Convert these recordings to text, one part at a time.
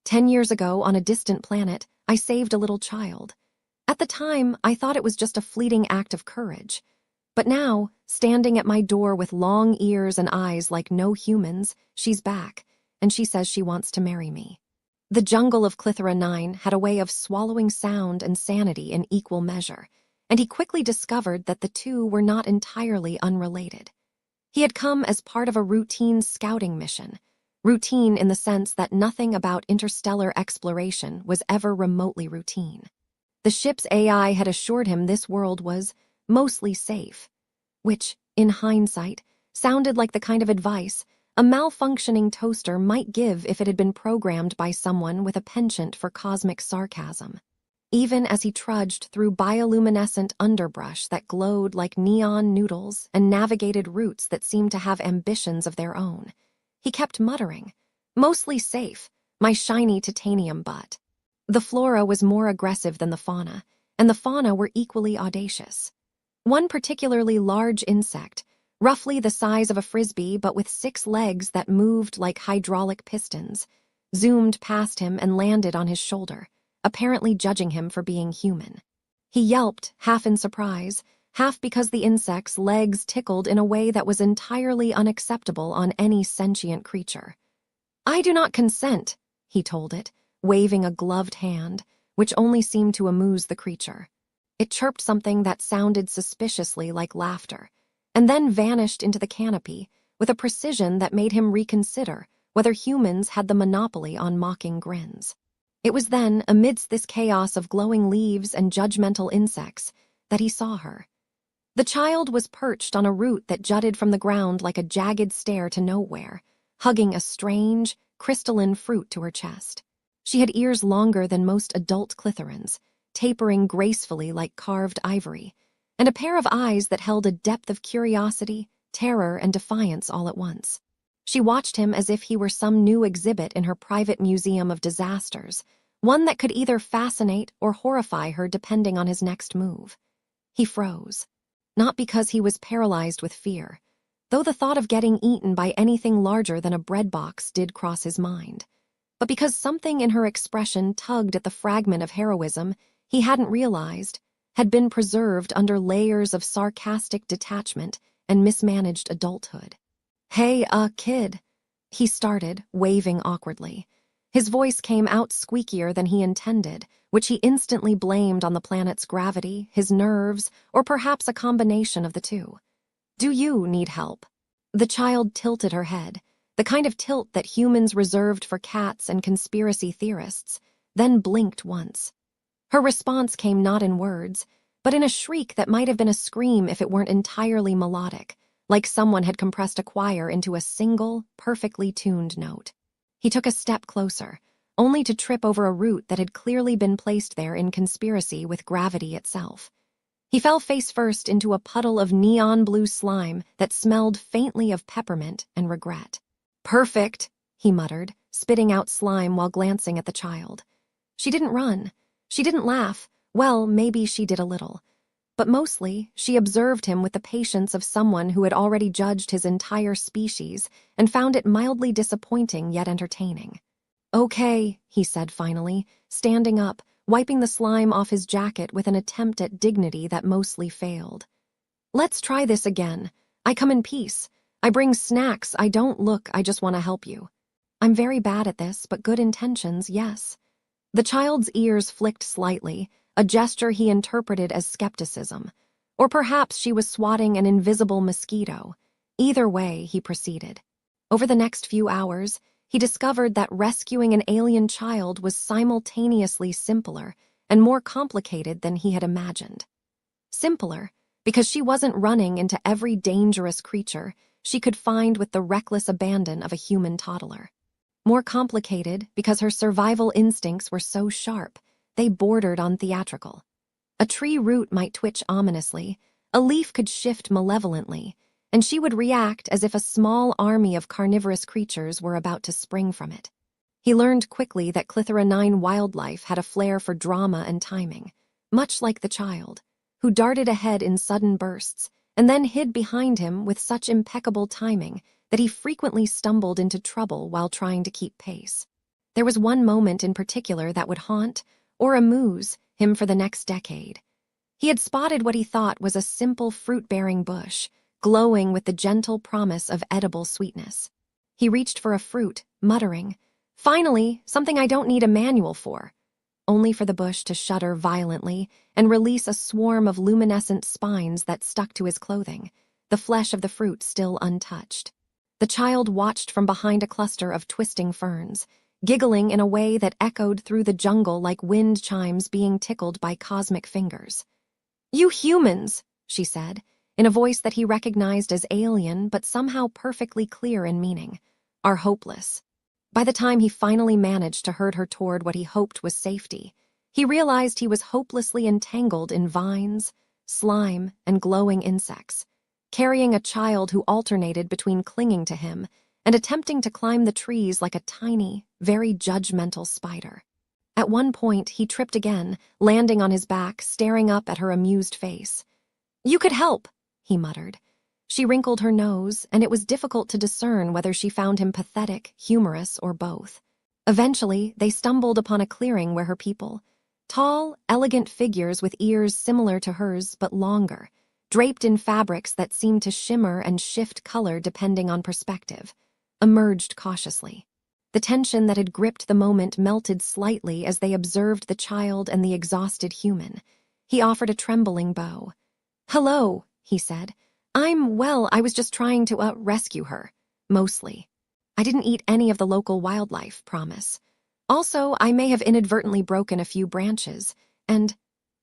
10 years ago, on a distant planet, I saved a little child. At the time, I thought it was just a fleeting act of courage. But now, standing at my door with long ears and eyes like no humans, she's back, and she says she wants to marry me. The jungle of Clithera 9 had a way of swallowing sound and sanity in equal measure, and he quickly discovered that the two were not entirely unrelated. He had come as part of a routine scouting mission, routine in the sense that nothing about interstellar exploration was ever remotely routine. The ship's AI had assured him this world was mostly safe, which, in hindsight, sounded like the kind of advice a malfunctioning toaster might give if it had been programmed by someone with a penchant for cosmic sarcasm. Even as he trudged through bioluminescent underbrush that glowed like neon noodles and navigated routes that seemed to have ambitions of their own, he kept muttering, "Mostly safe, my shiny titanium butt." The flora was more aggressive than the fauna, and the fauna were equally audacious. One particularly large insect, roughly the size of a frisbee but with 6 legs that moved like hydraulic pistons, zoomed past him and landed on his shoulder, apparently judging him for being human. He yelped, half in surprise, half because the insect's legs tickled in a way that was entirely unacceptable on any sentient creature. "I do not consent," he told it, waving a gloved hand, which only seemed to amuse the creature. It chirped something that sounded suspiciously like laughter, and then vanished into the canopy with a precision that made him reconsider whether humans had the monopoly on mocking grins. It was then, amidst this chaos of glowing leaves and judgmental insects, that he saw her. The child was perched on a root that jutted from the ground like a jagged stair to nowhere, hugging a strange, crystalline fruit to her chest. She had ears longer than most adult Clitherans, tapering gracefully like carved ivory, and a pair of eyes that held a depth of curiosity, terror, and defiance all at once. She watched him as if he were some new exhibit in her private museum of disasters, one that could either fascinate or horrify her depending on his next move. He froze. Not because he was paralyzed with fear, though the thought of getting eaten by anything larger than a bread box did cross his mind, but because something in her expression tugged at the fragment of heroism he hadn't realized had been preserved under layers of sarcastic detachment and mismanaged adulthood. "Hey, kid," he started, waving awkwardly. His voice came out squeakier than he intended, which he instantly blamed on the planet's gravity, his nerves, or perhaps a combination of the two. "Do you need help?" The child tilted her head, the kind of tilt that humans reserved for cats and conspiracy theorists, then blinked once. Her response came not in words, but in a shriek that might have been a scream if it weren't entirely melodic, like someone had compressed a choir into a single, perfectly tuned note. He took a step closer, only to trip over a root that had clearly been placed there in conspiracy with gravity itself. He fell face first into a puddle of neon blue slime that smelled faintly of peppermint and regret. "Perfect," he muttered, spitting out slime while glancing at the child. She didn't run. She didn't laugh. Well, maybe she did a little. But mostly, she observed him with the patience of someone who had already judged his entire species and found it mildly disappointing yet entertaining. "Okay," he said finally, standing up, wiping the slime off his jacket with an attempt at dignity that mostly failed. "Let's try this again. I come in peace. I bring snacks. I don't look. I just want to help you. I'm very bad at this, but good intentions, yes." The child's ears flicked slightly, a gesture he interpreted as skepticism. Or perhaps she was swatting an invisible mosquito. Either way, he proceeded. Over the next few hours, he discovered that rescuing an alien child was simultaneously simpler and more complicated than he had imagined. Simpler, because she wasn't running into every dangerous creature she could find with the reckless abandon of a human toddler. More complicated, because her survival instincts were so sharp, they bordered on theatrical. A tree root might twitch ominously, a leaf could shift malevolently, and she would react as if a small army of carnivorous creatures were about to spring from it. He learned quickly that Clithera 9 wildlife had a flair for drama and timing, much like the child, who darted ahead in sudden bursts and then hid behind him with such impeccable timing that he frequently stumbled into trouble while trying to keep pace. There was one moment in particular that would haunt, or amuse, him for the next decade. He had spotted what he thought was a simple fruit-bearing bush, glowing with the gentle promise of edible sweetness. He reached for a fruit, muttering, "Finally, something I don't need a manual for," only for the bush to shudder violently and release a swarm of luminescent spines that stuck to his clothing, the flesh of the fruit still untouched. The child watched from behind a cluster of twisting ferns, giggling in a way that echoed through the jungle like wind chimes being tickled by cosmic fingers. "You humans," she said, in a voice that he recognized as alien but somehow perfectly clear in meaning, "are hopeless." By the time he finally managed to herd her toward what he hoped was safety, he realized he was hopelessly entangled in vines, slime, and glowing insects, carrying a child who alternated between clinging to him and attempting to climb the trees like a tiny, very judgmental spider. At one point, he tripped again, landing on his back, staring up at her amused face. "You could help," he muttered. She wrinkled her nose, and it was difficult to discern whether she found him pathetic, humorous, or both. Eventually, they stumbled upon a clearing where her people, tall, elegant figures with ears similar to hers but longer, draped in fabrics that seemed to shimmer and shift color depending on perspective, emerged cautiously. The tension that had gripped the moment melted slightly as they observed the child and the exhausted human. He offered a trembling bow. "Hello," he said. I was just trying to, rescue her. Mostly. I didn't eat any of the local wildlife, promise. Also, I may have inadvertently broken a few branches, and..."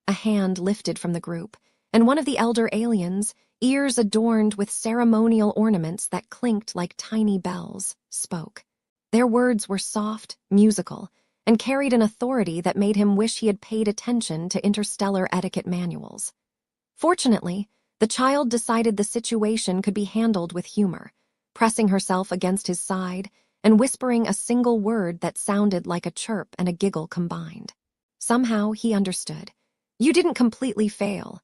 A hand lifted from the group, and one of the elder aliens, ears adorned with ceremonial ornaments that clinked like tiny bells, spoke. Their words were soft, musical, and carried an authority that made him wish he had paid attention to interstellar etiquette manuals. Fortunately, the child decided the situation could be handled with humor, pressing herself against his side and whispering a single word that sounded like a chirp and a giggle combined. Somehow he understood. "You didn't completely fail."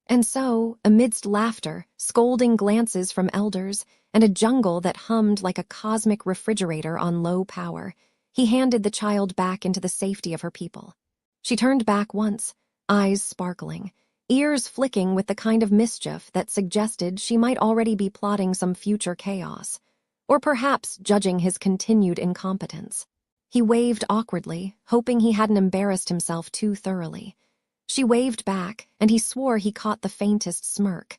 And so, amidst laughter, scolding glances from elders, and a jungle that hummed like a cosmic refrigerator on low power, he handed the child back into the safety of her people. She turned back once, eyes sparkling, ears flicking with the kind of mischief that suggested she might already be plotting some future chaos, or perhaps judging his continued incompetence. He waved awkwardly, hoping he hadn't embarrassed himself too thoroughly. She waved back, and he swore he caught the faintest smirk.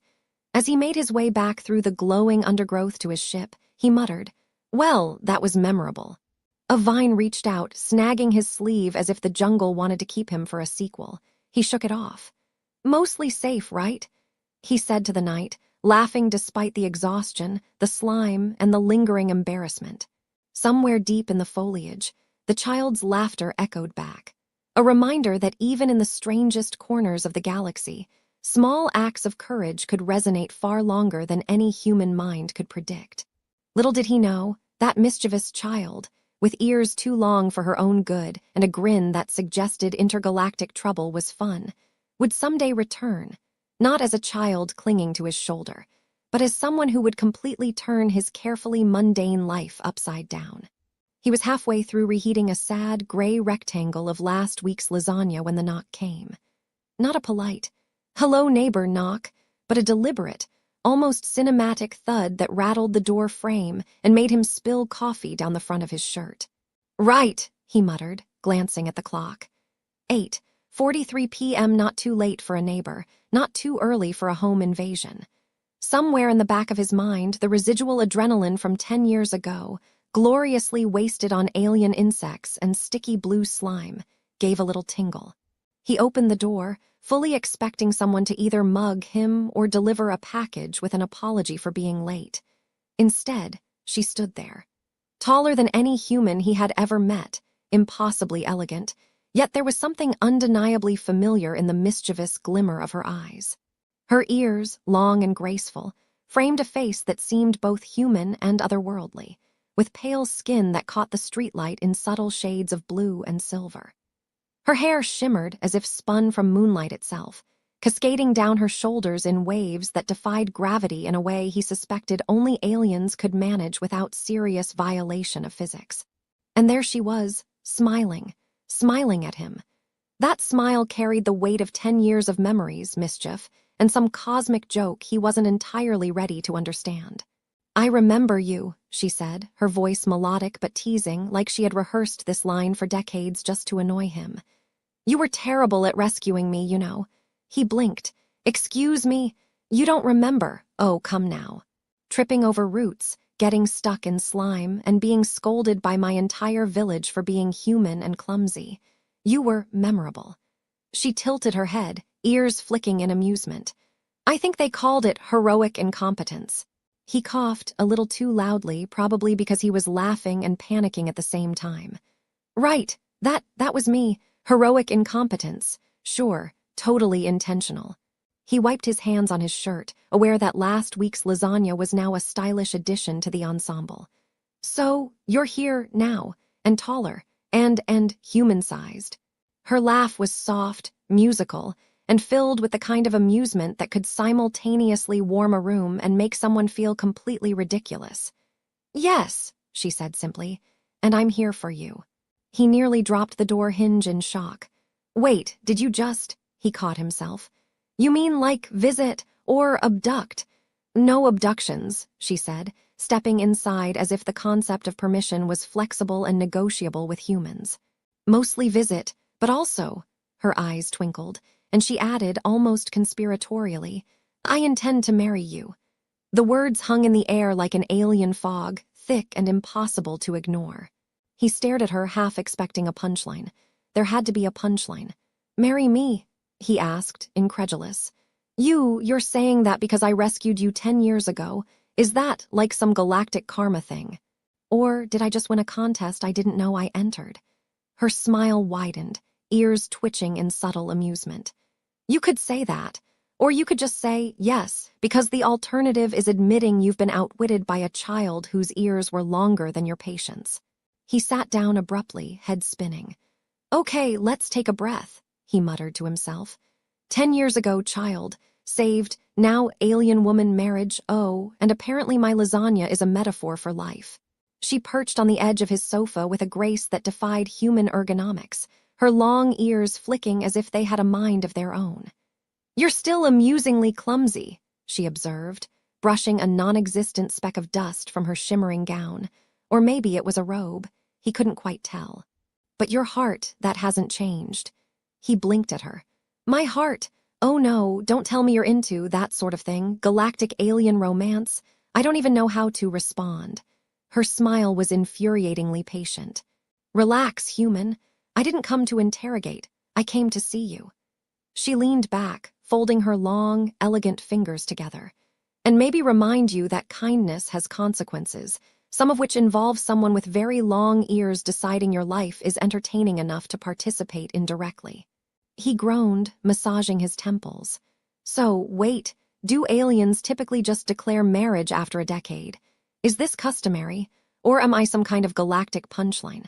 As he made his way back through the glowing undergrowth to his ship, he muttered, "Well, that was memorable." A vine reached out, snagging his sleeve as if the jungle wanted to keep him for a sequel. He shook it off. "Mostly safe, right?" he said to the night, laughing despite the exhaustion, the slime, and the lingering embarrassment. Somewhere deep in the foliage, the child's laughter echoed back, a reminder that even in the strangest corners of the galaxy, small acts of courage could resonate far longer than any human mind could predict. Little did he know, that mischievous child, with ears too long for her own good and a grin that suggested intergalactic trouble was fun, would someday return, not as a child clinging to his shoulder, but as someone who would completely turn his carefully mundane life upside down. He was halfway through reheating a sad, gray rectangle of last week's lasagna when the knock came. Not a polite, "Hello, neighbor" knock, but a deliberate, almost cinematic thud that rattled the door frame and made him spill coffee down the front of his shirt. "Right," he muttered, glancing at the clock. 8:43 p.m. Not too late for a neighbor, not too early for a home invasion. Somewhere in the back of his mind, the residual adrenaline from 10 years ago, gloriously wasted on alien insects and sticky blue slime, gave a little tingle. He opened the door, fully expecting someone to either mug him or deliver a package with an apology for being late. Instead, she stood there. Taller than any human he had ever met, impossibly elegant, yet there was something undeniably familiar in the mischievous glimmer of her eyes. Her ears, long and graceful, framed a face that seemed both human and otherworldly, with pale skin that caught the streetlight in subtle shades of blue and silver. Her hair shimmered as if spun from moonlight itself, cascading down her shoulders in waves that defied gravity in a way he suspected only aliens could manage without serious violation of physics. And there she was, smiling at him. That smile carried the weight of 10 years of memories, mischief, and some cosmic joke he wasn't entirely ready to understand. "I remember you," she said, her voice melodic but teasing, like she had rehearsed this line for decades just to annoy him. "You were terrible at rescuing me, you know." He blinked. "Excuse me? You don't remember? Oh, come now." Tripping over roots, getting stuck in slime, and being scolded by my entire village for being human and clumsy. You were memorable. She tilted her head, ears flicking in amusement. "I think they called it heroic incompetence." He coughed a little too loudly, probably because he was laughing and panicking at the same time. "Right, that was me. Heroic incompetence. Sure, totally intentional." He wiped his hands on his shirt, aware that last week's lasagna was now a stylish addition to the ensemble. "So, you're here now, and taller, and human-sized." Her laugh was soft, musical, and filled with the kind of amusement that could simultaneously warm a room and make someone feel completely ridiculous. "Yes," she said simply, "and I'm here for you." He nearly dropped the door hinge in shock. "Wait, did you just—" He caught himself. "You mean like visit or abduct?" "No abductions," she said, stepping inside as if the concept of permission was flexible and negotiable with humans. "Mostly visit, but also," her eyes twinkled, and she added almost conspiratorially, "I intend to marry you." The words hung in the air like an alien fog, thick and impossible to ignore. He stared at her, half expecting a punchline. There had to be a punchline. "Marry me?" he asked, incredulous. You're saying that because I rescued you 10 years ago? Is that like some galactic karma thing? Or did I just win a contest I didn't know I entered?" Her smile widened, ears twitching in subtle amusement. "You could say that. Or you could just say yes, because the alternative is admitting you've been outwitted by a child whose ears were longer than your patience." He sat down abruptly, head spinning. "Okay, let's take a breath," he muttered to himself. 10 years ago, child. Saved, now alien woman marriage, oh, and apparently my lasagna is a metaphor for life. She perched on the edge of his sofa with a grace that defied human ergonomics, her long ears flicking as if they had a mind of their own. "You're still amusingly clumsy," she observed, brushing a non-existent speck of dust from her shimmering gown. Or maybe it was a robe. He couldn't quite tell. "But your heart, that hasn't changed." He blinked at her. "My heart? Oh no, don't tell me you're into that sort of thing, galactic alien romance. I don't even know how to respond." Her smile was infuriatingly patient. "Relax, human. I didn't come to interrogate. I came to see you." She leaned back, folding her long, elegant fingers together. "And maybe remind you that kindness has consequences, some of which involve someone with very long ears deciding your life is entertaining enough to participate indirectly." He groaned, massaging his temples. "So, wait, do aliens typically just declare marriage after a decade? Is this customary, or am I some kind of galactic punchline?"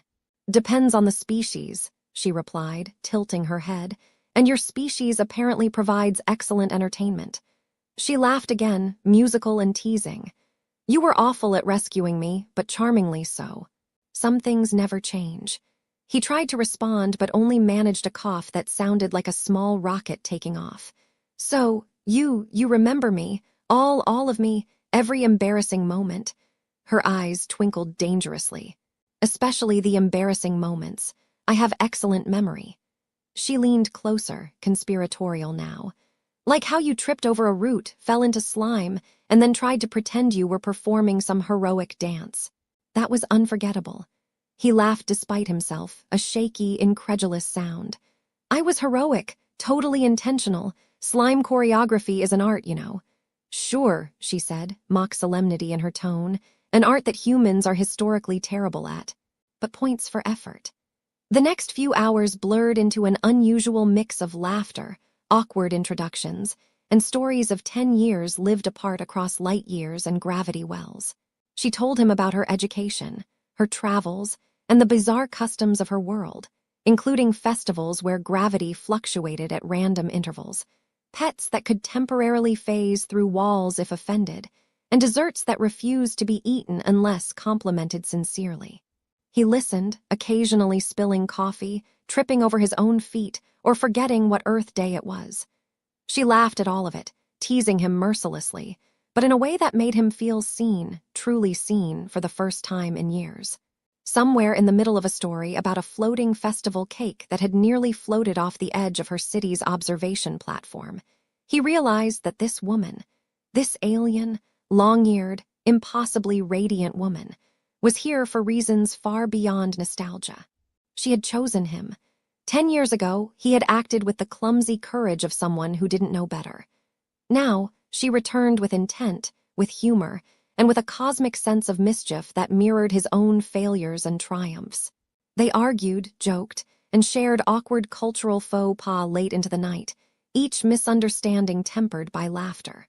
"Depends on the species," she replied, tilting her head, "and your species apparently provides excellent entertainment." She laughed again, musical and teasing. "You were awful at rescuing me, but charmingly so. Some things never change." He tried to respond, but only managed a cough that sounded like a small rocket taking off. "So, you remember me, all of me, every embarrassing moment." Her eyes twinkled dangerously. "Especially the embarrassing moments. I have excellent memory." She leaned closer, conspiratorial now. "Like how you tripped over a root, fell into slime, and then tried to pretend you were performing some heroic dance. That was unforgettable." He laughed despite himself, a shaky, incredulous sound. "I was heroic, totally intentional. Slime choreography is an art, you know." "Sure," she said, mock solemnity in her tone, "an art that humans are historically terrible at. But points for effort." The next few hours blurred into an unusual mix of laughter, awkward introductions, and stories of 10 years lived apart across light years and gravity wells. She told him about her education, her travels, and the bizarre customs of her world, including festivals where gravity fluctuated at random intervals, pets that could temporarily phase through walls if offended, and desserts that refused to be eaten unless complimented sincerely. He listened, occasionally spilling coffee, tripping over his own feet, or forgetting what Earth Day it was. She laughed at all of it, teasing him mercilessly, but in a way that made him feel seen, truly seen, for the first time in years. Somewhere in the middle of a story about a floating festival cake that had nearly floated off the edge of her city's observation platform, he realized that this woman, this alien, long-eared, impossibly radiant woman, was here for reasons far beyond nostalgia. She had chosen him. 10 years ago, he had acted with the clumsy courage of someone who didn't know better. Now, she returned with intent, with humor, and with a cosmic sense of mischief that mirrored his own failures and triumphs. They argued, joked, and shared awkward cultural faux pas late into the night, each misunderstanding tempered by laughter.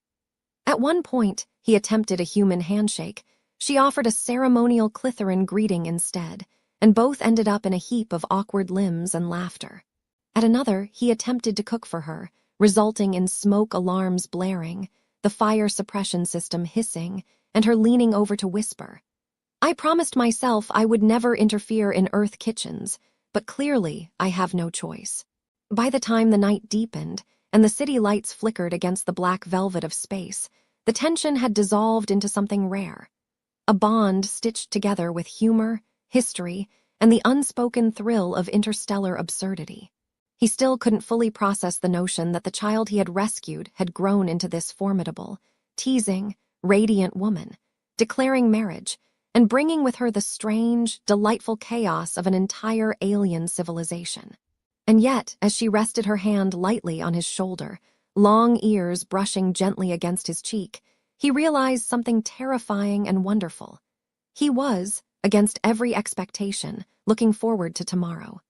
At one point, he attempted a human handshake. She offered a ceremonial Clitheran greeting instead, and both ended up in a heap of awkward limbs and laughter. At another, he attempted to cook for her, resulting in smoke alarms blaring, the fire suppression system hissing, and her leaning over to whisper. I promised myself I would never interfere in Earth kitchens, but clearly I have no choice. By the time the night deepened, and the city lights flickered against the black velvet of space, the tension had dissolved into something rare. A bond stitched together with humor, history, and the unspoken thrill of interstellar absurdity. He still couldn't fully process the notion that the child he had rescued had grown into this formidable, teasing, radiant woman, declaring marriage, and bringing with her the strange, delightful chaos of an entire alien civilization. And yet, as she rested her hand lightly on his shoulder, long ears brushing gently against his cheek, he realized something terrifying and wonderful. He was, against every expectation, looking forward to tomorrow.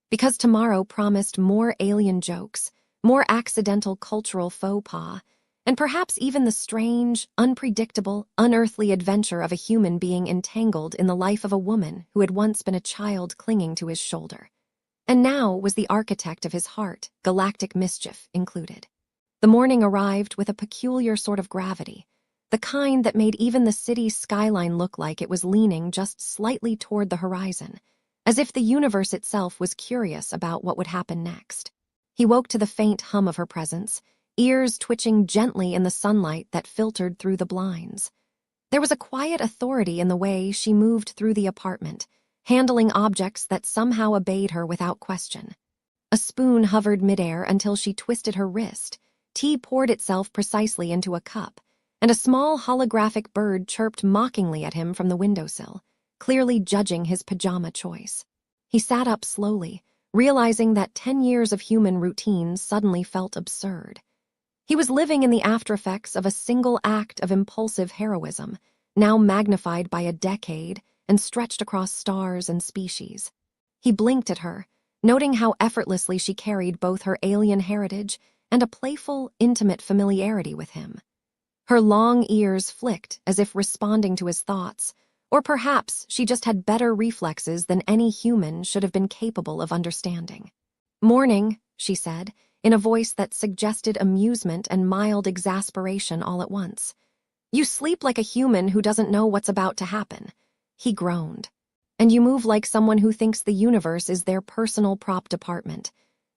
Because tomorrow promised more alien jokes, more accidental cultural faux pas, and perhaps even the strange, unpredictable, unearthly adventure of a human being entangled in the life of a woman who had once been a child clinging to his shoulder. And now was the architect of his heart, galactic mischief, included. The morning arrived with a peculiar sort of gravity, the kind that made even the city's skyline look like it was leaning just slightly toward the horizon, as if the universe itself was curious about what would happen next. He woke to the faint hum of her presence, ears twitching gently in the sunlight that filtered through the blinds. There was a quiet authority in the way she moved through the apartment, handling objects that somehow obeyed her without question. A spoon hovered midair until she twisted her wrist, tea poured itself precisely into a cup, and a small holographic bird chirped mockingly at him from the windowsill, clearly judging his pajama choice. He sat up slowly, realizing that 10 years of human routine suddenly felt absurd. He was living in the aftereffects of a single act of impulsive heroism, now magnified by a decade and stretched across stars and species. He blinked at her, noting how effortlessly she carried both her alien heritage and a playful, intimate familiarity with him. Her long ears flicked as if responding to his thoughts, or perhaps she just had better reflexes than any human should have been capable of understanding. "Morning," she said, in a voice that suggested amusement and mild exasperation all at once. "You sleep like a human who doesn't know what's about to happen." He groaned. "And you move like someone who thinks the universe is their personal prop department."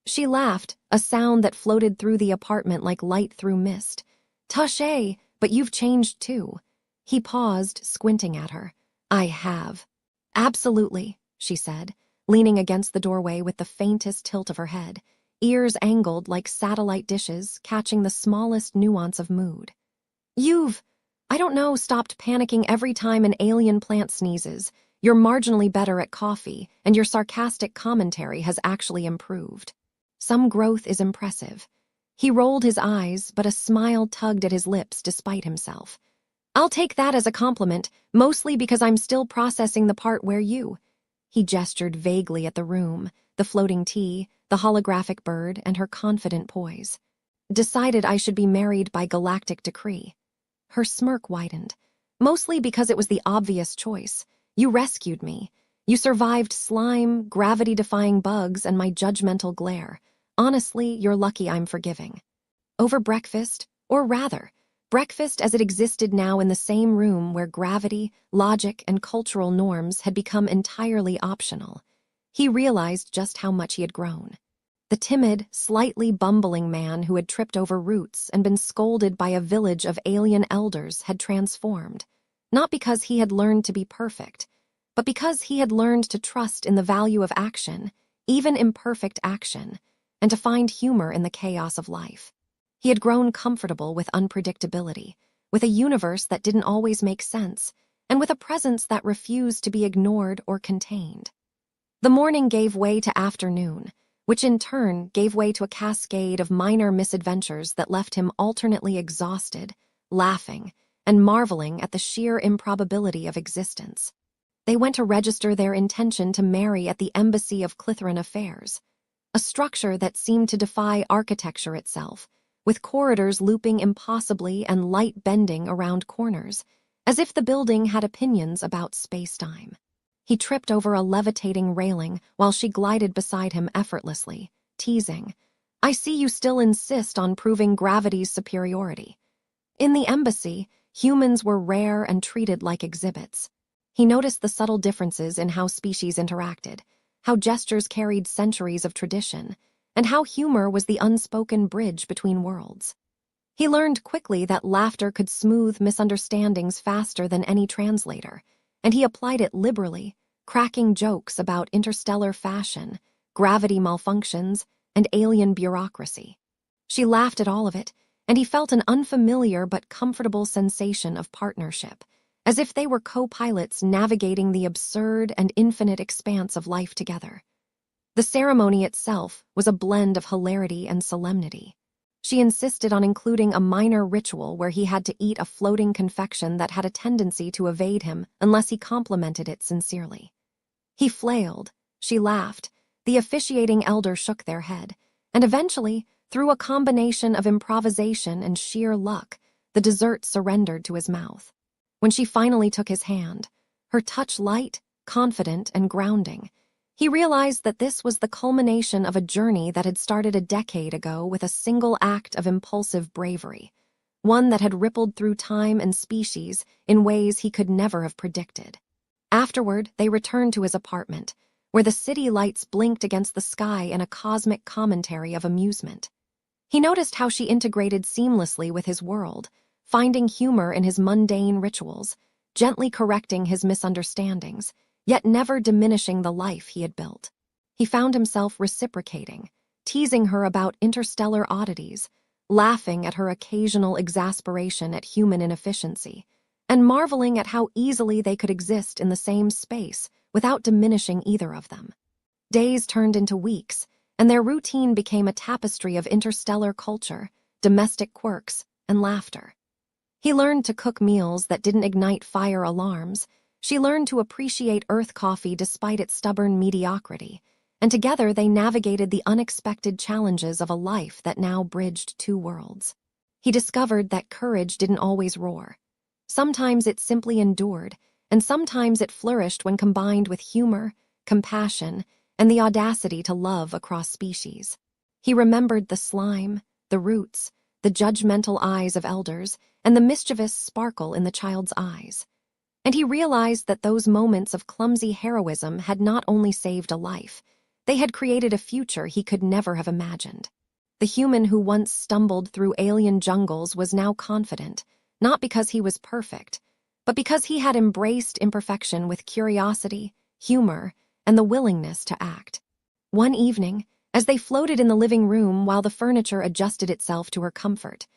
She laughed, a sound that floated through the apartment like light through mist. "Touché, but you've changed too." He paused, squinting at her. "I have." "Absolutely," she said, leaning against the doorway with the faintest tilt of her head, ears angled like satellite dishes, catching the smallest nuance of mood. I don't know, stopped panicking every time an alien plant sneezes. You're marginally better at coffee, and your sarcastic commentary has actually improved. Some growth is impressive." He rolled his eyes, but a smile tugged at his lips despite himself. "I'll take that as a compliment, mostly because I'm still processing the part where you—" He gestured vaguely at the room, the floating tea, the holographic bird, and her confident poise. "Decided I should be married by galactic decree." Her smirk widened. "Mostly because it was the obvious choice. You rescued me. You survived slime, gravity-defying bugs, and my judgmental glare. Honestly, you're lucky I'm forgiving." Over breakfast, or rather, Breakfast as it existed now in the same room where gravity, logic, and cultural norms had become entirely optional. He realized just how much he had grown. The timid, slightly bumbling man who had tripped over roots and been scolded by a village of alien elders had transformed, not because he had learned to be perfect, but because he had learned to trust in the value of action, even imperfect action, and to find humor in the chaos of life. He had grown comfortable with unpredictability, with a universe that didn't always make sense, and with a presence that refused to be ignored or contained. The morning gave way to afternoon, which in turn gave way to a cascade of minor misadventures that left him alternately exhausted, laughing, and marveling at the sheer improbability of existence. They went to register their intention to marry at the Embassy of Clitheron Affairs, a structure that seemed to defy architecture itself, with corridors looping impossibly and light bending around corners, as if the building had opinions about space-time. He tripped over a levitating railing while she glided beside him effortlessly, teasing, "I see you still insist on proving gravity's superiority." In the embassy, humans were rare and treated like exhibits. He noticed the subtle differences in how species interacted, how gestures carried centuries of tradition, and how humor was the unspoken bridge between worlds. He learned quickly that laughter could smooth misunderstandings faster than any translator, and he applied it liberally, cracking jokes about interstellar fashion, gravity malfunctions, and alien bureaucracy. She laughed at all of it, and he felt an unfamiliar but comfortable sensation of partnership, as if they were co-pilots navigating the absurd and infinite expanse of life together. The ceremony itself was a blend of hilarity and solemnity. She insisted on including a minor ritual where he had to eat a floating confection that had a tendency to evade him unless he complimented it sincerely. He flailed, she laughed, the officiating elder shook their head, and eventually, through a combination of improvisation and sheer luck, the dessert surrendered to his mouth. When she finally took his hand, her touch light, confident, and grounding, he realized that this was the culmination of a journey that had started a decade ago with a single act of impulsive bravery, one that had rippled through time and species in ways he could never have predicted. Afterward, they returned to his apartment, where the city lights blinked against the sky in a cosmic commentary of amusement. He noticed how she integrated seamlessly with his world, finding humor in his mundane rituals, gently correcting his misunderstandings, yet never diminishing the life he had built. He found himself reciprocating, teasing her about interstellar oddities, laughing at her occasional exasperation at human inefficiency, and marveling at how easily they could exist in the same space without diminishing either of them. Days turned into weeks, and their routine became a tapestry of interstellar culture, domestic quirks, and laughter. He learned to cook meals that didn't ignite fire alarms. She learned to appreciate Earth coffee despite its stubborn mediocrity, and together they navigated the unexpected challenges of a life that now bridged two worlds. He discovered that courage didn't always roar. Sometimes it simply endured, and sometimes it flourished when combined with humor, compassion, and the audacity to love across species. He remembered the slime, the roots, the judgmental eyes of elders, and the mischievous sparkle in the child's eyes. And he realized that those moments of clumsy heroism had not only saved a life, they had created a future he could never have imagined. The human who once stumbled through alien jungles was now confident, not because he was perfect, but because he had embraced imperfection with curiosity, humor, and the willingness to act. One evening, as they floated in the living room while the furniture adjusted itself to her comfort,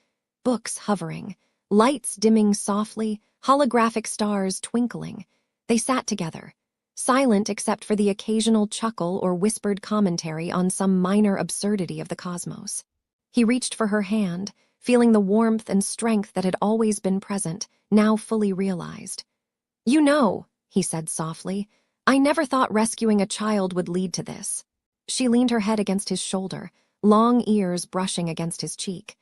books hovering, lights dimming softly, holographic stars twinkling, they sat together, silent except for the occasional chuckle or whispered commentary on some minor absurdity of the cosmos. He reached for her hand, feeling the warmth and strength that had always been present, now fully realized. "You know," he said softly, "I never thought rescuing a child would lead to this." She leaned her head against his shoulder, long ears brushing against his cheek.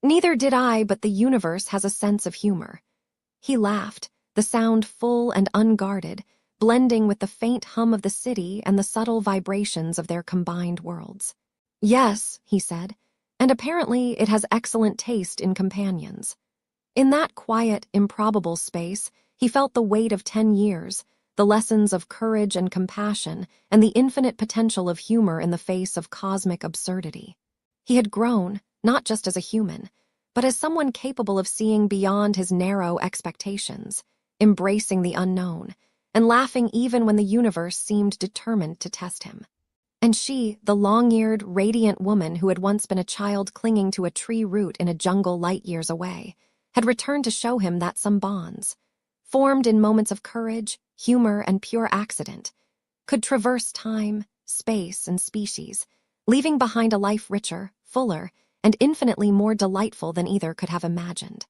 "Neither did I, but the universe has a sense of humor." He laughed, the sound full and unguarded, blending with the faint hum of the city and the subtle vibrations of their combined worlds. "Yes," he said, "and apparently it has excellent taste in companions." In that quiet, improbable space, he felt the weight of 10 years, the lessons of courage and compassion, and the infinite potential of humor in the face of cosmic absurdity. He had grown, not just as a human, but as someone capable of seeing beyond his narrow expectations, embracing the unknown, and laughing even when the universe seemed determined to test him. And she, the long-eared, radiant woman who had once been a child clinging to a tree root in a jungle light years away, had returned to show him that some bonds, formed in moments of courage, humor, and pure accident, could traverse time, space, and species, leaving behind a life richer, fuller, and infinitely more delightful than either could have imagined.